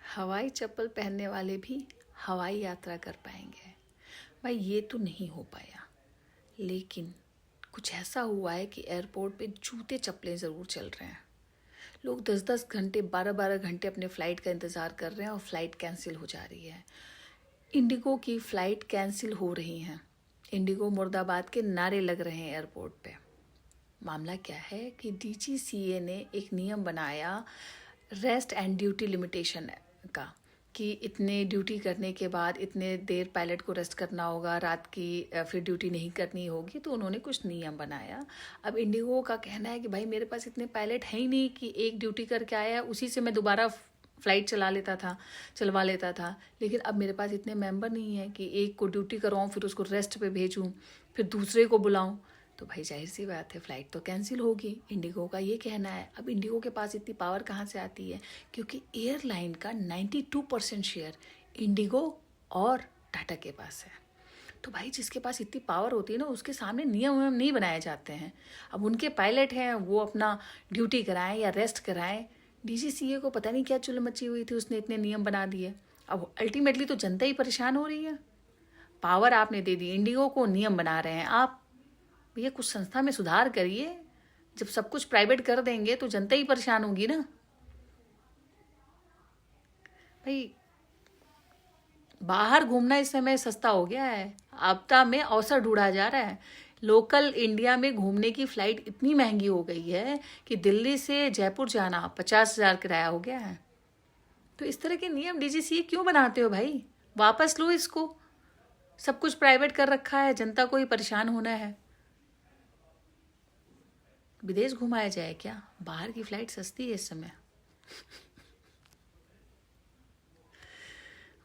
हवाई चप्पल पहनने वाले भी हवाई यात्रा कर पाएंगे। भाई ये तो नहीं हो पाया, लेकिन कुछ ऐसा हुआ है कि एयरपोर्ट पे जूते चप्पलें ज़रूर चल रहे हैं। लोग 10-10 घंटे 12-12 घंटे अपने फ़्लाइट का इंतज़ार कर रहे हैं और फ़्लाइट कैंसिल हो जा रही है। इंडिगो की फ़्लाइट कैंसिल हो रही हैं। इंडिगो मुर्दाबाद के नारे लग रहे हैं एयरपोर्ट पे। मामला क्या है कि DGCA ने एक नियम बनाया रेस्ट एंड ड्यूटी लिमिटेशन का, कि इतने ड्यूटी करने के बाद इतने देर पायलट को रेस्ट करना होगा, रात की फिर ड्यूटी नहीं करनी होगी। तो उन्होंने कुछ नियम बनाया। अब इंडिगो का कहना है कि भाई मेरे पास इतने पायलट हैं ही नहीं कि एक ड्यूटी करके आया उसी से मैं दोबारा फ़्लाइट चलवा लेता था। लेकिन अब मेरे पास इतने मेंबर नहीं हैं कि एक को ड्यूटी करवाऊँ, फिर उसको रेस्ट पे भेजूँ, फिर दूसरे को बुलाऊँ। तो भाई जाहिर सी बात है फ़्लाइट तो कैंसिल होगी, इंडिगो का ये कहना है। अब इंडिगो के पास इतनी पावर कहाँ से आती है? क्योंकि एयरलाइन का 92% शेयर इंडिगो और टाटा के पास है। तो भाई जिसके पास इतनी पावर होती है ना, उसके सामने नियम नहीं बनाए जाते हैं। अब उनके पायलट हैं, वो अपना ड्यूटी कराएं या रेस्ट कराएं। DGCA को पता नहीं क्या चुल मची हुई थी, उसने इतने नियम बना दिए। अब अल्टीमेटली तो जनता ही परेशान हो रही है। पावर आपने दे दी इंडिगो को, नियम बना रहे हैं आप। भैया कुछ संस्था में सुधार करिए। जब सब कुछ प्राइवेट कर देंगे तो जनता ही परेशान होगी ना। भाई बाहर घूमना इस समय सस्ता हो गया है, आपदा में अवसर ढूंढा जा रहा है। लोकल इंडिया में घूमने की फ़्लाइट इतनी महंगी हो गई है कि दिल्ली से जयपुर जाना 50,000 किराया हो गया है। तो इस तरह के नियम DGCA क्यों बनाते हो भाई? वापस लो इसको। सब कुछ प्राइवेट कर रखा है, जनता को ही परेशान होना है। विदेश घुमाया जाए क्या? बाहर की फ़्लाइट सस्ती है इस समय।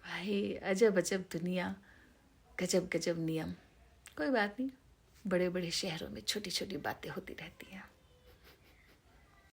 भाई अजब अजब दुनिया, गजब गजब नियम। कोई बात नहीं, बड़े बड़े शहरों में छोटी छोटी बातें होती रहती हैं।